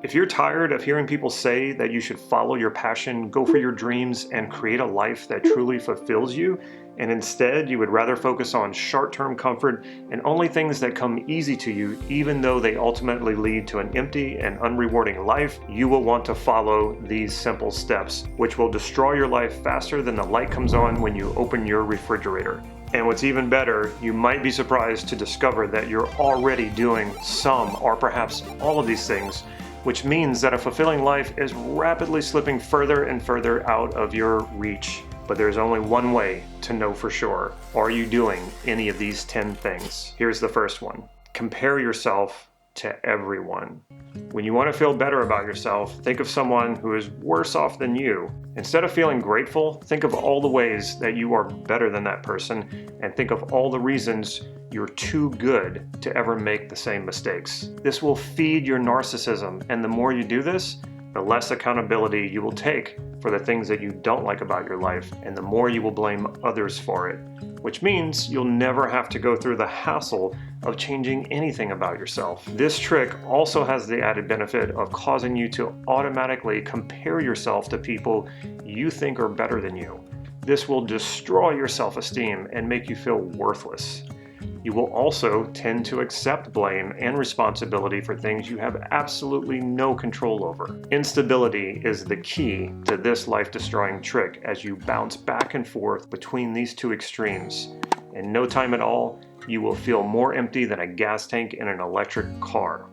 If you're tired of hearing people say that you should follow your passion, go for your dreams, and create a life that truly fulfills you, and instead you would rather focus on short-term comfort and only things that come easy to you, even though they ultimately lead to an empty and unrewarding life, you will want to follow these simple steps, which will destroy your life faster than the light comes on when you open your refrigerator. And what's even better, you might be surprised to discover that you're already doing some or perhaps all of these things, which means that a fulfilling life is rapidly slipping further and further out of your reach. But there's only one way to know for sure. Are you doing any of these 10 things? Here's the first one. Compare yourself to everyone. When you want to feel better about yourself, think of someone who is worse off than you. Instead of feeling grateful, think of all the ways that you are better than that person, and think of all the reasons you're too good to ever make the same mistakes. This will feed your narcissism, and the more you do this, the less accountability you will take for the things that you don't like about your life, and the more you will blame others for it, which means you'll never have to go through the hassle of changing anything about yourself. This trick also has the added benefit of causing you to automatically compare yourself to people you think are better than you. This will destroy your self-esteem and make you feel worthless. You will also tend to accept blame and responsibility for things you have absolutely no control over. Instability is the key to this life-destroying trick as you bounce back and forth between these two extremes. In no time at all, you will feel more empty than a gas tank in an electric car.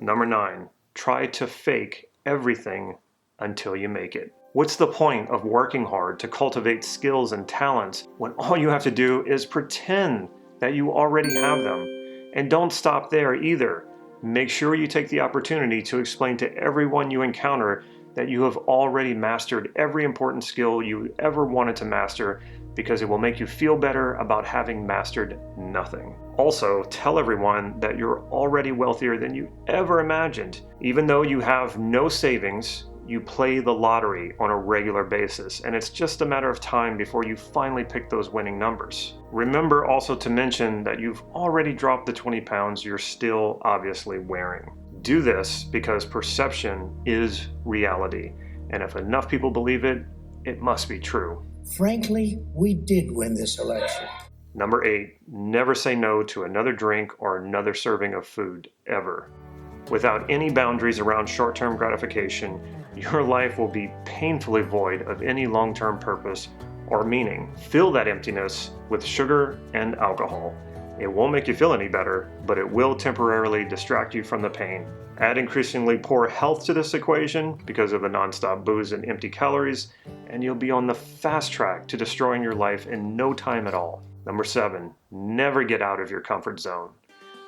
Number 9, try to fake everything until you make it. What's the point of working hard to cultivate skills and talents when all you have to do is pretend that you already have them? And don't stop there either. Make sure you take the opportunity to explain to everyone you encounter that you have already mastered every important skill you ever wanted to master, because it will make you feel better about having mastered nothing. Also, tell everyone that you're already wealthier than you ever imagined. Even though you have no savings, you play the lottery on a regular basis, and it's just a matter of time before you finally pick those winning numbers. Remember also to mention that you've already dropped the 20 pounds you're still obviously wearing. Do this because perception is reality, and if enough people believe it, it must be true. Frankly, we did win this election. Number 8, never say no to another drink or another serving of food, ever. Without any boundaries around short-term gratification, your life will be painfully void of any long-term purpose or meaning. Fill that emptiness with sugar and alcohol. It won't make you feel any better, but it will temporarily distract you from the pain. Add increasingly poor health to this equation because of the nonstop booze and empty calories, and you'll be on the fast track to destroying your life in no time at all. Number 7, never get out of your comfort zone.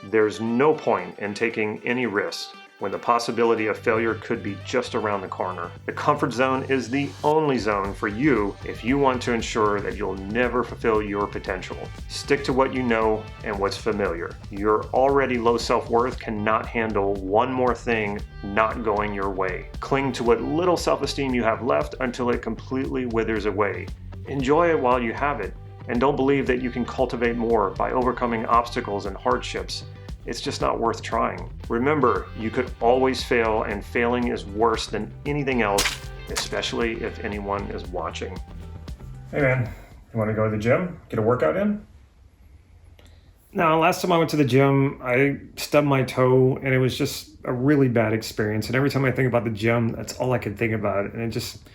There's no point in taking any risk when the possibility of failure could be just around the corner. The comfort zone is the only zone for you if you want to ensure that you'll never fulfill your potential. Stick to what you know and what's familiar. Your already low self-worth cannot handle one more thing not going your way. Cling to what little self-esteem you have left until it completely withers away. Enjoy it while you have it, and don't believe that you can cultivate more by overcoming obstacles and hardships. It's just not worth trying. Remember, you could always fail, and failing is worse than anything else, especially if anyone is watching. Hey man, you want to go to the gym? Get a workout in? No, last time I went to the gym, I stubbed my toe, and it was just a really bad experience. And every time I think about the gym, that's all I can think about. And it just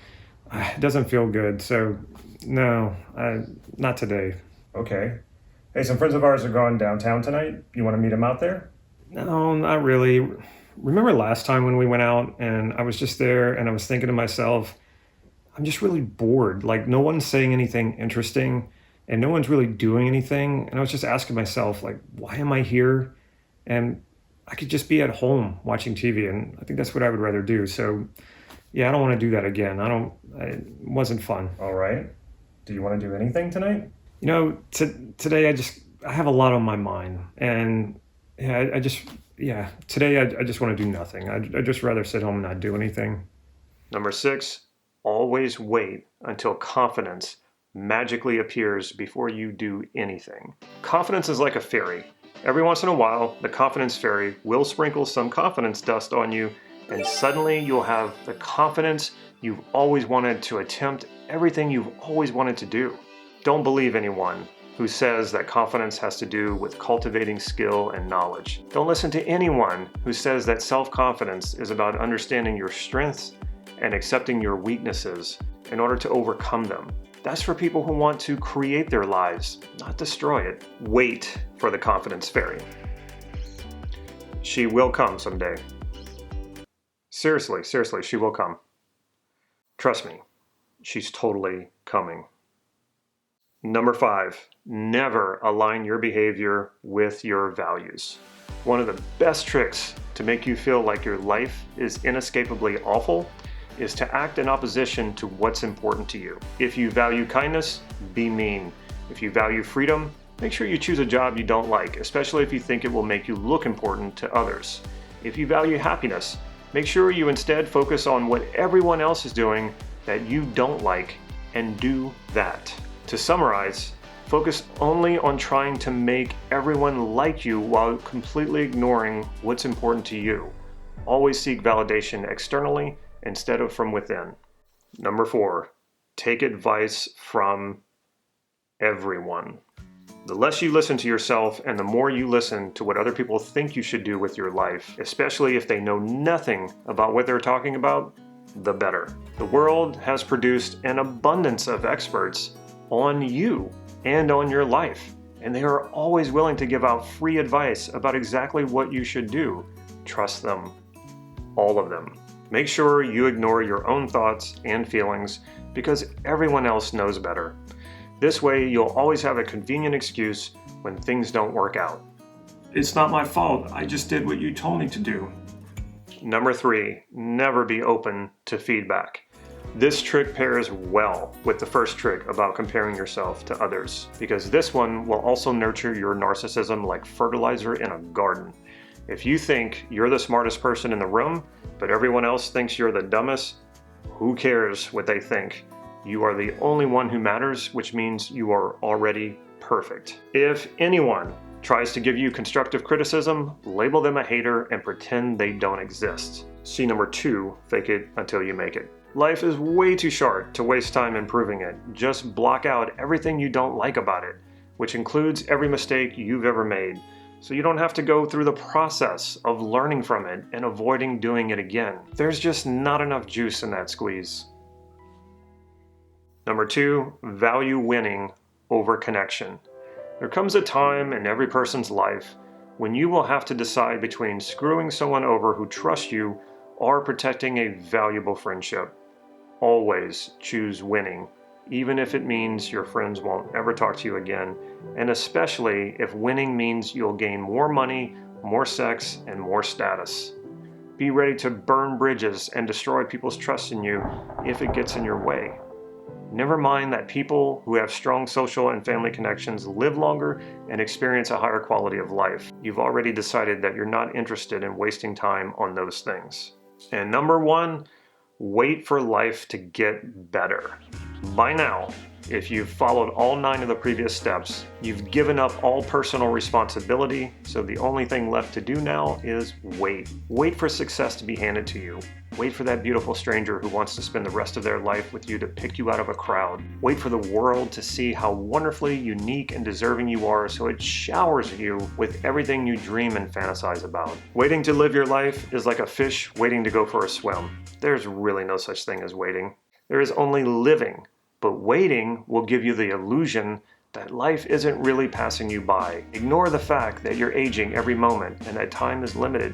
it doesn't feel good. So no, not today. Okay. Hey, some friends of ours are going downtown tonight. You want to meet them out there? No, not really. Remember last time when we went out and I was just there and I was thinking to myself, I'm just really bored. Like, no one's saying anything interesting and no one's really doing anything. And I was just asking myself, like, why am I here? And I could just be at home watching TV, and I think that's what I would rather do. So yeah, I don't want to do that again. It wasn't fun. All right. Do you want to do anything tonight? You know, today I have a lot on my mind, and today I just want to do nothing. I'd just rather sit home and not do anything. Number 6, always wait until confidence magically appears before you do anything. Confidence is like a fairy. Every once in a while, the confidence fairy will sprinkle some confidence dust on you, and suddenly you'll have the confidence you've always wanted to attempt everything you've always wanted to do. Don't believe anyone who says that confidence has to do with cultivating skill and knowledge. Don't listen to anyone who says that self-confidence is about understanding your strengths and accepting your weaknesses in order to overcome them. That's for people who want to create their lives, not destroy it. Wait for the confidence fairy. She will come someday. Seriously, she will come. Trust me, she's totally coming. Number 5, never align your behavior with your values. One of the best tricks to make you feel like your life is inescapably awful is to act in opposition to what's important to you. If you value kindness, be mean. If you value freedom, make sure you choose a job you don't like, especially if you think it will make you look important to others. If you value happiness, make sure you instead focus on what everyone else is doing that you don't like and do that. To summarize, focus only on trying to make everyone like you while completely ignoring what's important to you. Always seek validation externally instead of from within. Number 4, take advice from everyone. The less you listen to yourself and the more you listen to what other people think you should do with your life, especially if they know nothing about what they're talking about, the better. The world has produced an abundance of experts on you and on your life, and they are always willing to give out free advice about exactly what you should do. Trust them, all of them. Make sure you ignore your own thoughts and feelings because everyone else knows better. This way, you'll always have a convenient excuse when things don't work out. It's not my fault, I just did what you told me to do. Number 3, never be open to feedback. This trick pairs well with the first trick about comparing yourself to others, because this one will also nurture your narcissism like fertilizer in a garden. If you think you're the smartest person in the room, but everyone else thinks you're the dumbest, who cares what they think? You are the only one who matters, which means you are already perfect. If anyone tries to give you constructive criticism, label them a hater and pretend they don't exist. See number 2, fake it until you make it. Life is way too short to waste time improving it. Just block out everything you don't like about it, which includes every mistake you've ever made, so you don't have to go through the process of learning from it and avoiding doing it again. There's just not enough juice in that squeeze. Number 2, value winning over connection. There comes a time in every person's life when you will have to decide between screwing someone over who trusts you or protecting a valuable friendship. Always choose winning, even if it means your friends won't ever talk to you again, and especially if winning means you'll gain more money, more sex, and more status. Be ready to burn bridges and destroy people's trust in you if it gets in your way. Never mind that people who have strong social and family connections live longer and experience a higher quality of life. You've already decided that you're not interested in wasting time on those things. And number 1, wait for life to get better. By now, if you've followed all 9 of the previous steps, you've given up all personal responsibility, so the only thing left to do now is wait. Wait for success to be handed to you. Wait for that beautiful stranger who wants to spend the rest of their life with you to pick you out of a crowd. Wait for the world to see how wonderfully unique and deserving you are so it showers you with everything you dream and fantasize about. Waiting to live your life is like a fish waiting to go for a swim. There's really no such thing as waiting. There is only living. But waiting will give you the illusion that life isn't really passing you by. Ignore the fact that you're aging every moment and that time is limited.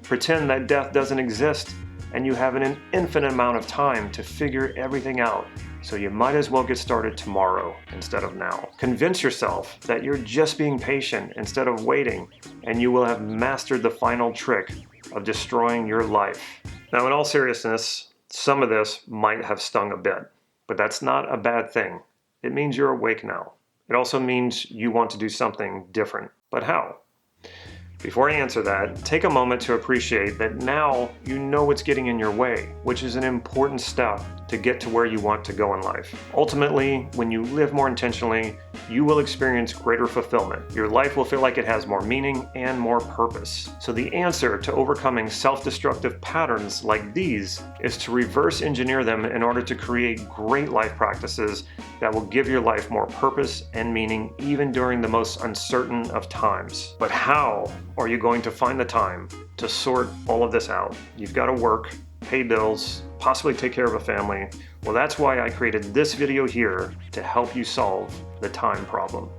Pretend that death doesn't exist and you have an infinite amount of time to figure everything out, so you might as well get started tomorrow instead of now. Convince yourself that you're just being patient instead of waiting, and you will have mastered the final trick of destroying your life. Now, in all seriousness, some of this might have stung a bit. But that's not a bad thing. It means you're awake now. It also means you want to do something different. But how? Before I answer that, take a moment to appreciate that now you know what's getting in your way, which is an important step to get to where you want to go in life. Ultimately, when you live more intentionally, you will experience greater fulfillment. Your life will feel like it has more meaning and more purpose. So the answer to overcoming self-destructive patterns like these is to reverse engineer them in order to create great life practices that will give your life more purpose and meaning even during the most uncertain of times. But how are you going to find the time to sort all of this out? You've got to work, pay bills, possibly take care of a family. Well, that's why I created this video here to help you solve the time problem.